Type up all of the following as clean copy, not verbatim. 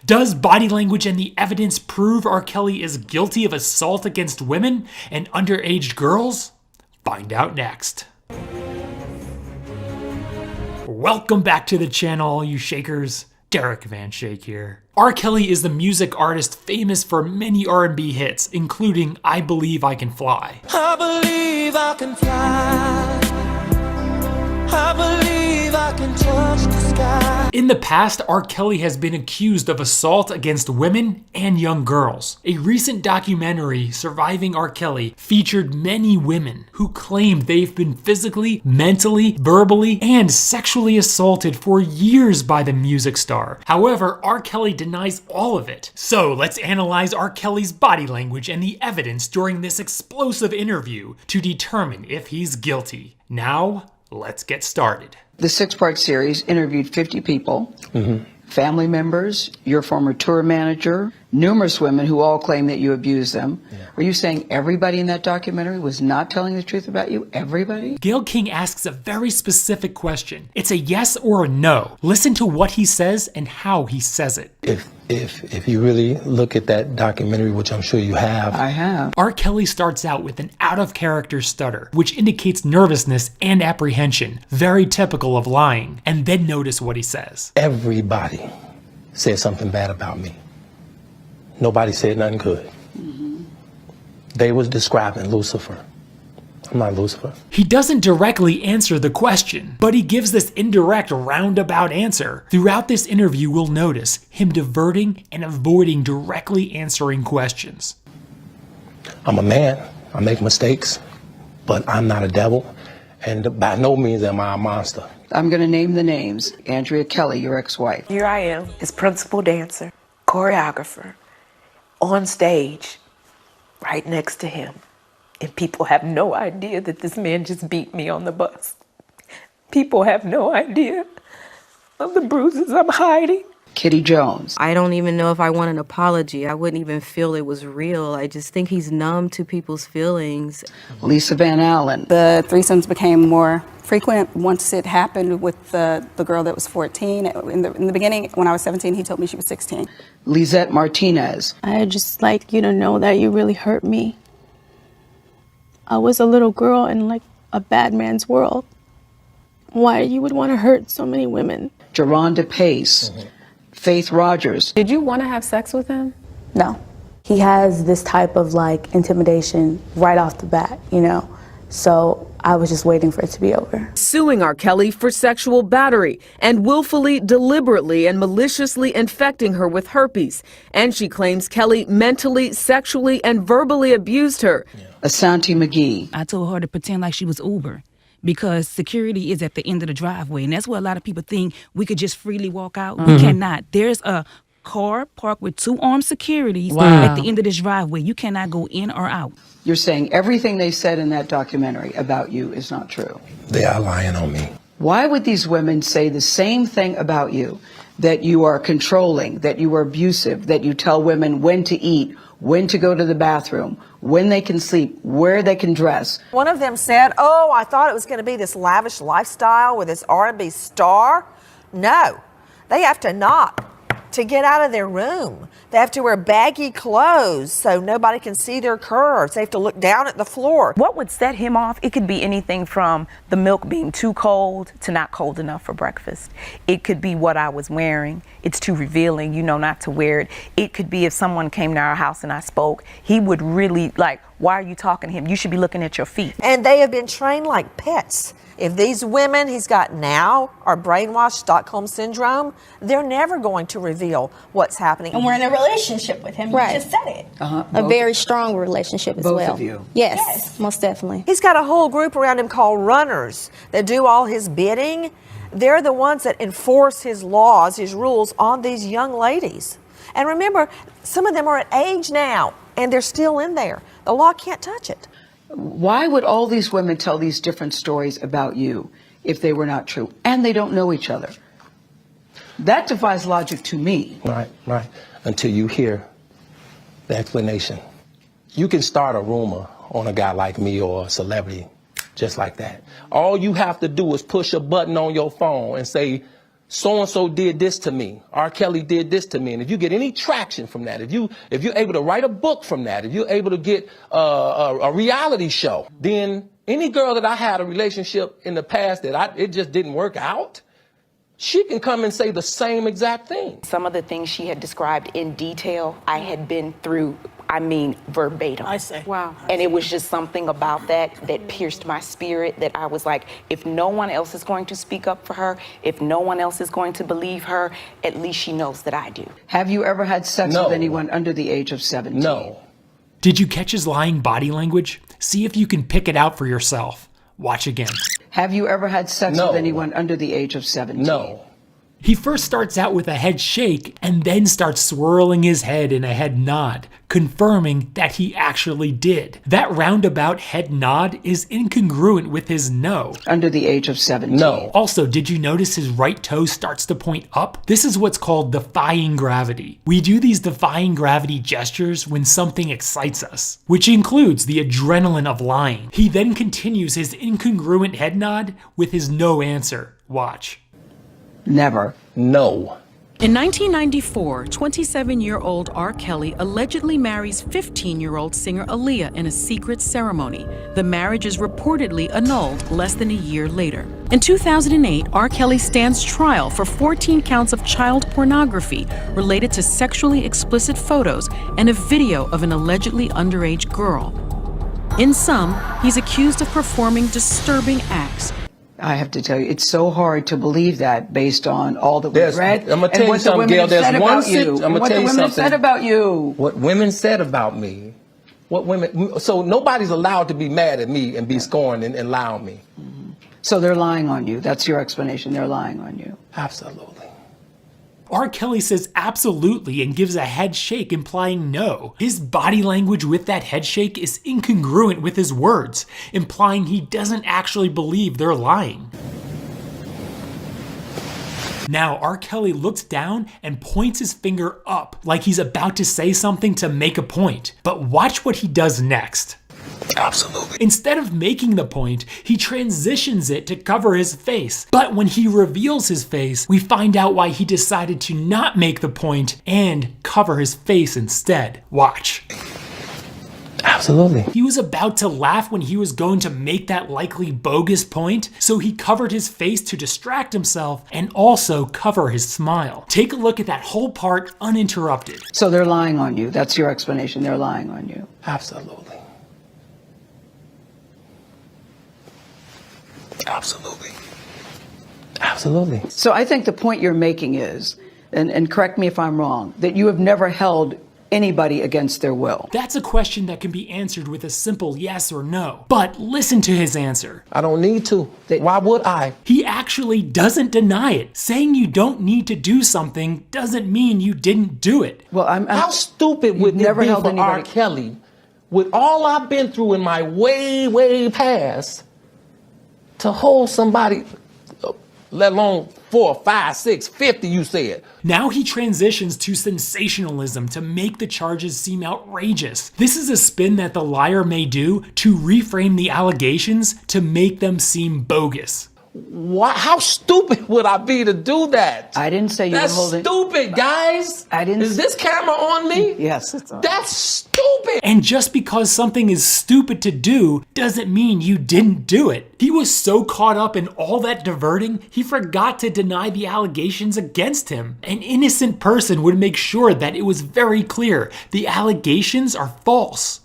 Does body language and the evidence prove R. Kelly is guilty of assault against women and underage girls? Find out next. Welcome back to the channel, all you Shakers. Derek Van Schaik here. R. Kelly is the music artist famous for many R&B hits, including I Believe I Can Fly. I believe I can fly. I believe I can touch the sky. In the past, R. Kelly has been accused of assault against women and young girls. A recent documentary, Surviving R. Kelly, featured many women who claimed they've been physically, mentally, verbally, and sexually assaulted for years by the music star. However, R. Kelly denies all of it. So let's analyze R. Kelly's body language and the evidence during this explosive interview to determine if he's guilty. Now, let's get started. The 6-part series interviewed 50 people, family members, your former tour manager, numerous women who all claim that you abused them. Are you saying everybody in that documentary was not telling the truth about you? Everybody? Gayle King asks a very specific question. It's a yes or a no. Listen to what he says and how he says it. If you really look at that documentary, which I'm sure you have. I have. R. Kelly starts out with an out-of-character stutter, which indicates nervousness and apprehension, very typical of lying. And then notice what he says. Everybody said something bad about me. Nobody said nothing good. They was describing Lucifer. I'm not Lucifer. He doesn't directly answer the question, but he gives this indirect roundabout answer. Throughout this interview, we'll notice him diverting and avoiding directly answering questions. I'm a man. I make mistakes, but I'm not a devil, and by no means am I a monster. I'm going to name the names. Andrea Kelly, your ex-wife. Here I am, his principal dancer, choreographer, on stage, right next to him. And people have no idea that this man just beat me on the bus. People have no idea of the bruises I'm hiding. Kitty Jones. I don't even know if I want an apology. I wouldn't even feel it was real. I just think he's numb to people's feelings. Lisa Van Allen. The threesomes became more frequent once it happened with the girl that was 14. In the beginning, when I was 17, he told me she was 16. Lisette Martinez. I'd just like you to know that you really hurt me. I was a little girl in like a bad man's world. Why you would want to hurt so many women? Jerronda Pace. Faith Rogers. Did you want to have sex with him? No. He has this type of like intimidation right off the bat, you know? So I was just waiting for it to be over. Suing R. Kelly for sexual battery and willfully, deliberately, and maliciously infecting her with herpes. And she claims Kelly mentally, sexually, and verbally abused her. Asante McGee. I told her to pretend like she was Uber because security is at the end of the driveway. And that's where a lot of people think we could just freely walk out. We cannot. There's a car parked with 2 armed securities at the end of this driveway. You cannot go in or out. You're saying everything they said in that documentary about you is not true. They are lying on me. Why would these women say the same thing about you? That you are controlling, that you are abusive, that you tell women when to eat, when to go to the bathroom, when they can sleep, where they can dress. One of them said, oh, I thought it was going to be this lavish lifestyle with this R&B star. No, they have to knock to get out of their room. They have to wear baggy clothes so nobody can see their curves. They have to look down at the floor. What would set him off? It could be anything from the milk being too cold to not cold enough for breakfast. It could be what I was wearing. It's too revealing, you know, not to wear it. It could be if someone came to our house and I spoke, he would really like, why are you talking to him? You should be looking at your feet. And they have been trained like pets. If these women he's got now are brainwashed, Stockholm Syndrome, they're never going to reveal what's happening. And we're in a relationship with him. Right. You just said it. A very strong relationship as well. Both of you. Yes, most definitely. He's got a whole group around him called runners that do all his bidding. They're the ones that enforce his laws, his rules on these young ladies. And remember, some of them are at age now, and they're still in there. The law can't touch it. Why would all these women tell these different stories about you if they were not true? And they don't know each other. That defies logic to me. Right. Until you hear the explanation. You can start a rumor on a guy like me or a celebrity just like that. All you have to do is push a button on your phone and say, so-and-so did this to me, R. Kelly did this to me, and if you get any traction from that, if you're able to write a book from that, if you're able to get a reality show, then any girl that I had a relationship in the past that it just didn't work out, she can come and say the same exact thing. Some of the things she had described in detail, I had been through, verbatim. I see. Wow. And it was just something about that pierced my spirit, that I was like, if no one else is going to speak up for her, if no one else is going to believe her, at least she knows that I do. Have you ever had sex No. with anyone under the age of 17? No. Did you catch his lying body language? See if you can pick it out for yourself. Watch again. Have you ever had sex No. with anyone under the age of 17? No. He first starts out with a head shake and then starts swirling his head in a head nod, confirming that he actually did. That roundabout head nod is incongruent with his no. Under the age of 17? No. Also, did you notice his right toe starts to point up? This is what's called defying gravity. We do these defying gravity gestures when something excites us, which includes the adrenaline of lying. He then continues his incongruent head nod with his no answer. Watch. Never. No. In 1994, 27-year-old R. Kelly allegedly marries 15-year-old singer Aaliyah in a secret ceremony. The marriage is reportedly annulled less than a year later. In 2008, R. Kelly stands trial for 14 counts of child pornography related to sexually explicit photos and a video of an allegedly underage girl. In sum, he's accused of performing disturbing acts. I have to tell you, it's so hard to believe that based on all that we've read I'm gonna tell and you what the something, women Gail. have There's said one about you. I'm gonna What tell the you women have something. said about you. What women said about me. What women. So nobody's allowed to be mad at me and be scorned and lie on me. So they're lying on you. That's your explanation. They're lying on you. Absolutely. R. Kelly says absolutely and gives a head shake implying no. His body language with that head shake is incongruent with his words, implying he doesn't actually believe they're lying. Now, R. Kelly looks down and points his finger up like he's about to say something to make a point. But watch what he does next. Absolutely. Instead of making the point, he transitions it to cover his face. But when he reveals his face, we find out why he decided to not make the point and cover his face instead. Watch. Absolutely. He was about to laugh when he was going to make that likely bogus point, so he covered his face to distract himself and also cover his smile. Take a look at that whole part uninterrupted. So they're lying on you. That's your explanation. They're lying on you. Absolutely. Absolutely. Absolutely. So I think the point you're making is, and correct me if I'm wrong, that you have never held anybody against their will. That's a question that can be answered with a simple yes or no. But listen to his answer. I don't need to. Why would I? He actually doesn't deny it. Saying you don't need to do something doesn't mean you didn't do it. Well, How stupid would it be for R. Kelly, with all I've been through in my way, way past, to hold somebody, let alone 4, 5, 6, 50, you said. Now he transitions to sensationalism to make the charges seem outrageous. This is a spin that the liar may do to reframe the allegations to make them seem bogus. How stupid would I be to do that? I didn't say you That's were holding. stupid, guys. I didn't. Is this camera on me? Yes, it's on. That's stupid. And just because something is stupid to do doesn't mean you didn't do it. He was so caught up in all that diverting, he forgot to deny the allegations against him. An innocent person would make sure that it was very clear the allegations are false.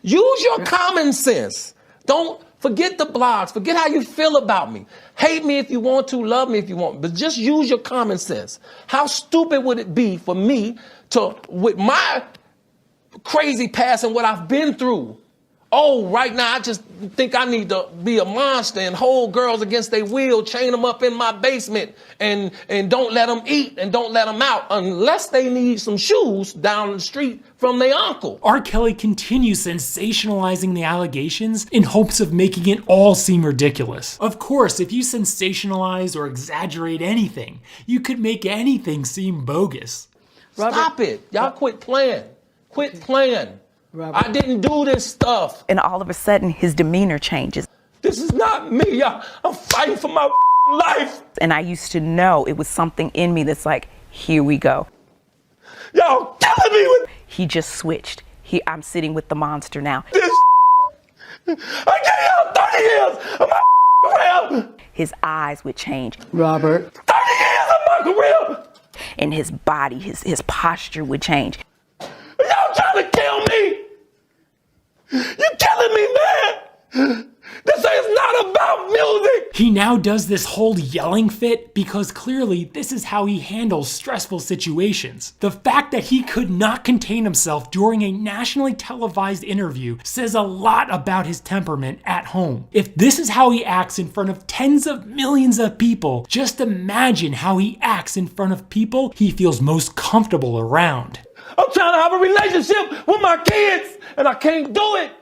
Use your common sense. Don't forget the blogs. Forget how you feel about me. Hate me if you want to, love me if you want, but just use your common sense. How stupid would it be for me to, with my crazy past and what I've been through, right now I just think I need to be a monster and hold girls against their will, chain them up in my basement and don't let them eat and don't let them out unless they need some shoes down the street from their uncle. R. Kelly continues sensationalizing the allegations in hopes of making it all seem ridiculous. Of course, if you sensationalize or exaggerate anything, you could make anything seem bogus. Stop it. Y'all quit playing. Quit playing. I didn't do this stuff. And all of a sudden, his demeanor changes. This is not me. I'm fighting for my life. And I used to know it was something in me that's like, here we go. Y'all killing me with He just switched. I'm sitting with the monster now. this. I gave y'all 30 years of my career. His eyes would change. Robert. 30 years of my career. And his body, his posture would change. Y'all trying to kill me. You killing me, man. This is not about music. He now does this whole yelling fit because clearly this is how he handles stressful situations. The fact that he could not contain himself during a nationally televised interview says a lot about his temperament at home. If this is how he acts in front of tens of millions of people, just imagine how he acts in front of people he feels most comfortable around. I'm trying to have a relationship with my kids, and I can't do it.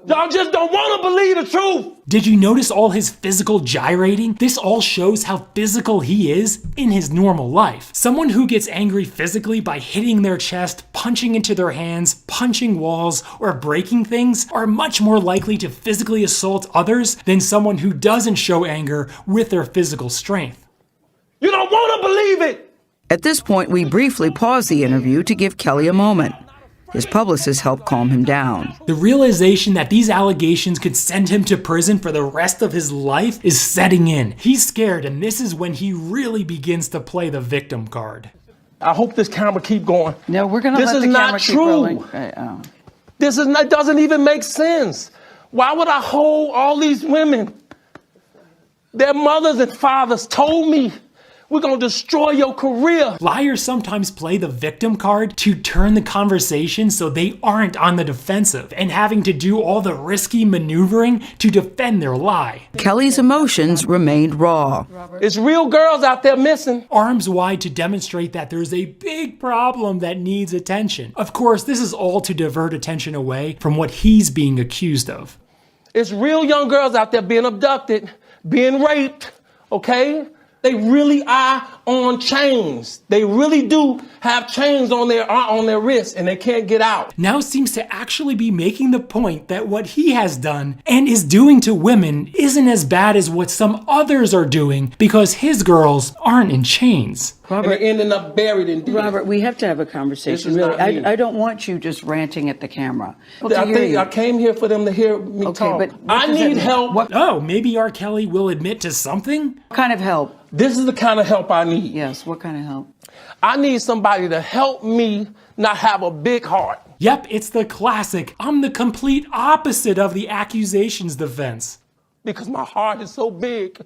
Y'all just don't want to believe the truth. Did you notice all his physical gyrating? This all shows how physical he is in his normal life. Someone who gets angry physically by hitting their chest, punching into their hands, punching walls, or breaking things are much more likely to physically assault others than someone who doesn't show anger with their physical strength. You don't want to believe it. At this point, we briefly pause the interview to give Kelly a moment. His publicist helped calm him down. The realization that these allegations could send him to prison for the rest of his life is setting in. He's scared, and this is when he really begins to play the victim card. I hope this camera keep going. No, we're going to let the camera keep rolling. This is not, doesn't even make sense. Why would I hold all these women? Their mothers and fathers told me, we're going to destroy your career. Liars sometimes play the victim card to turn the conversation so they aren't on the defensive and having to do all the risky maneuvering to defend their lie. Kelly's emotions remained raw. It's real girls out there missing. Arms wide to demonstrate that there's a big problem that needs attention. Of course, this is all to divert attention away from what he's being accused of. It's real young girls out there being abducted, being raped, okay? They really are on chains. They really do have chains on their wrists and they can't get out. Now seems to actually be making the point that what he has done and is doing to women isn't as bad as what some others are doing because his girls aren't in chains. Robert, and they're ending up buried in deep. Robert, we have to have a conversation. Really, I don't want you just ranting at the camera. I came here for them to hear me talk. But I need help. Oh, maybe R. Kelly will admit to something? What kind of help? This is the kind of help I need. Yes, what kind of help? I need somebody to help me not have a big heart. Yep, it's the classic, I'm the complete opposite of the accusations defense. Because my heart is so big.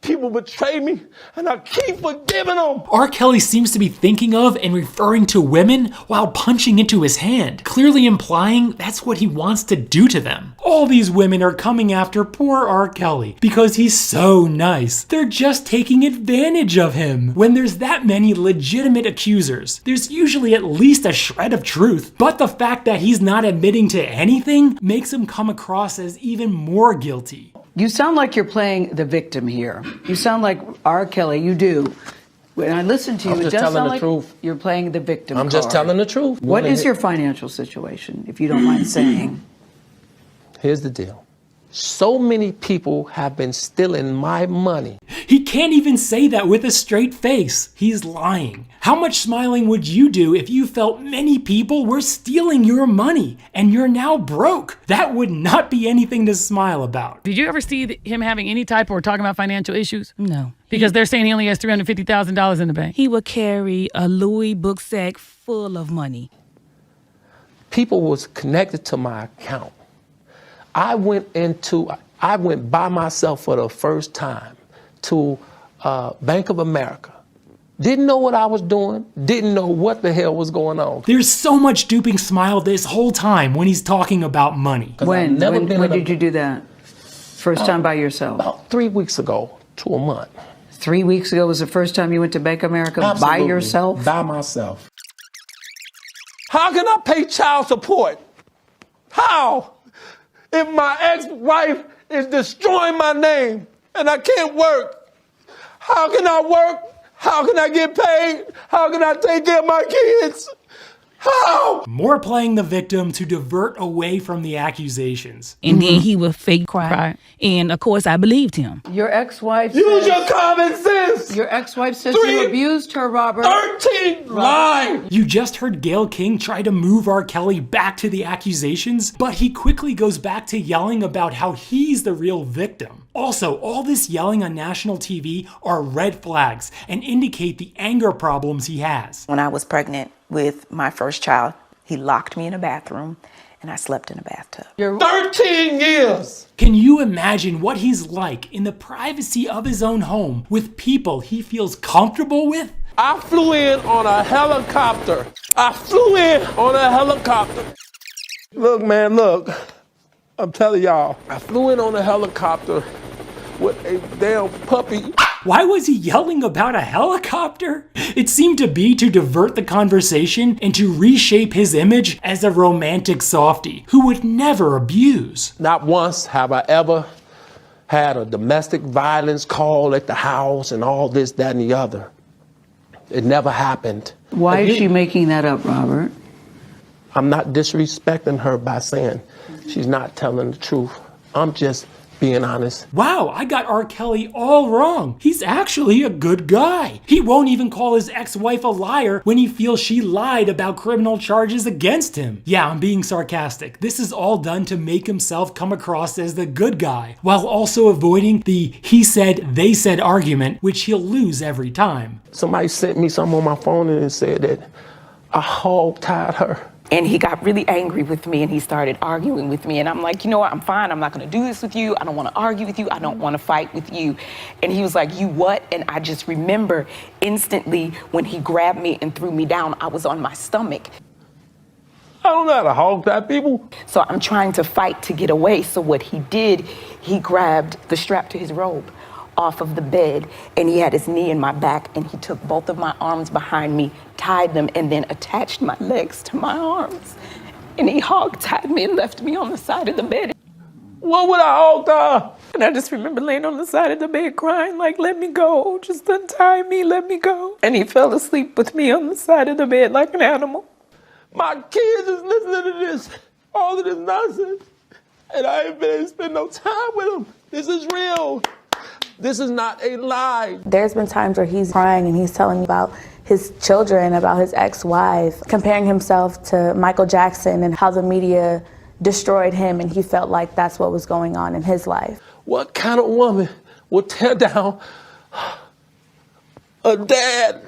People betray me, and I keep forgiving them. R. Kelly seems to be thinking of and referring to women while punching into his hand, clearly implying that's what he wants to do to them. All these women are coming after poor R. Kelly because he's so nice. They're just taking advantage of him. When there's that many legitimate accusers, there's usually at least a shred of truth. But the fact that he's not admitting to anything makes him come across as even more guilty. You sound like you're playing the victim here. You sound like R. Kelly, you do. When I listen to you, it does sound like you're playing the victim I'm just telling the truth. What is your financial situation, if you don't mind saying? Here's the deal. So many people have been stealing my money. He can't even say that with a straight face. He's lying. How much smiling would you do if you felt many people were stealing your money and you're now broke? That would not be anything to smile about. Did you ever see him having any type or talking about financial issues? No. Because they're saying he only has $350,000 in the bank. He would carry a Louis book sack full of money. People was connected to my account. I went by myself for the first time to Bank of America. Didn't know what I was doing. Didn't know what the hell was going on. There's so much duping smile this whole time when he's talking about money. When did you do that? First time by yourself? About 3 weeks ago to a month. 3 weeks ago was the first time you went to Bank of America? Absolutely. By yourself? By myself. How can I pay child support? How? If my ex-wife is destroying my name and I can't work, how can I work? How can I get paid? How can I take care of my kids? How? More playing the victim to divert away from the accusations. And then he would fake cry. And of course, I believed him. Your ex-wife Use your common sense. Your ex-wife says you abused her, Robert. 13 lying. You just heard Gayle King try to move R. Kelly back to the accusations, but he quickly goes back to yelling about how he's the real victim. Also, all this yelling on national TV are red flags and indicate the anger problems he has. When I was pregnant with my first child, he locked me in a bathroom and I slept in a bathtub. 13 years. Can you imagine what he's like in the privacy of his own home with people he feels comfortable with? I flew in on a helicopter. Look, man, look. I'm telling y'all, I flew in on a helicopter with a damn puppy. Why was he yelling about a helicopter? It seemed to be to divert the conversation and to reshape his image as a romantic softie who would never abuse. Not once have I ever had a domestic violence call at the house and all this, that, and the other. It never happened. Why is she making that up, Robert? I'm not disrespecting her by saying she's not telling the truth. I'm just being honest. Wow, I got R. Kelly all wrong. He's actually a good guy. He won't even call his ex-wife a liar when he feels she lied about criminal charges against him. Yeah, I'm being sarcastic. This is all done to make himself come across as the good guy, while also avoiding the he said, they said argument, which he'll lose every time. Somebody sent me something on my phone and it said that I hog-tied her. And he got really angry with me and he started arguing with me. And I'm like, you know what, I'm fine. I'm not gonna do this with you. I don't wanna argue with you. I don't wanna fight with you. And he was like, you what? And I just remember instantly when he grabbed me and threw me down, I was on my stomach. I don't know how to hog-tie people. So I'm trying to fight to get away. So what he did, he grabbed the strap to his robe off of the bed and he had his knee in my back and he took both of my arms behind me, tied them, and then attached my legs to my arms. And he hog-tied me and left me on the side of the bed. What would I hog-tie? And I just remember laying on the side of the bed crying like, let me go, just untie me, let me go. And he fell asleep with me on the side of the bed like an animal. My kids is listening to this, all of this nonsense, and I ain't been able to spend no time with them. This is real. This is not a lie. There's been times where he's crying and he's telling me about his children, about his ex-wife, comparing himself to Michael Jackson and how the media destroyed him and he felt like that's what was going on in his life. What kind of woman would tear down a dad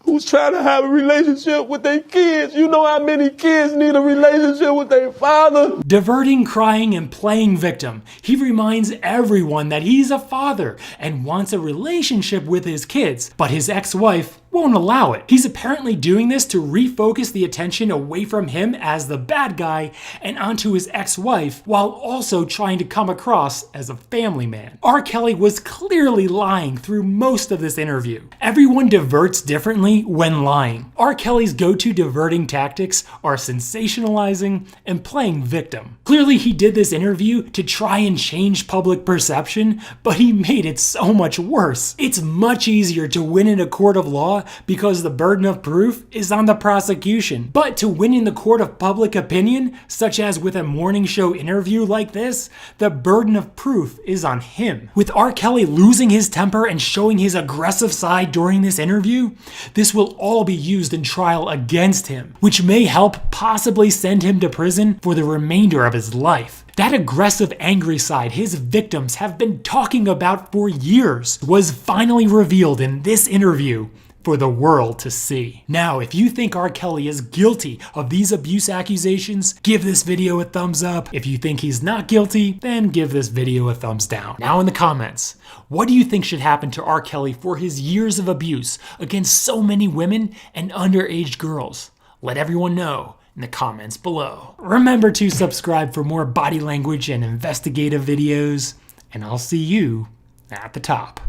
who's trying to have a relationship with their kids? You know how many kids need a relationship with their father? Diverting, crying, and playing victim, he reminds everyone that he's a father and wants a relationship with his kids, but his ex-wife won't allow it. He's apparently doing this to refocus the attention away from him as the bad guy and onto his ex-wife, while also trying to come across as a family man. R. Kelly was clearly lying through most of this interview. Everyone diverts differently when lying. R. Kelly's go-to diverting tactics are sensationalizing and playing victim. Clearly he did this interview to try and change public perception, but he made it so much worse. It's much easier to win in a court of law because the burden of proof is on the prosecution. But to win in the court of public opinion, such as with a morning show interview like this, the burden of proof is on him. With R. Kelly losing his temper and showing his aggressive side during this interview, this will all be used in trial against him, which may help possibly send him to prison for the remainder of his life. That aggressive, angry side his victims have been talking about for years was finally revealed in this interview for the world to see. Now, if you think R. Kelly is guilty of these abuse accusations, give this video a thumbs up. If you think he's not guilty, then give this video a thumbs down. Now in the comments, what do you think should happen to R. Kelly for his years of abuse against so many women and underage girls? Let everyone know in the comments below. Remember to subscribe for more body language and investigative videos, and I'll see you at the top.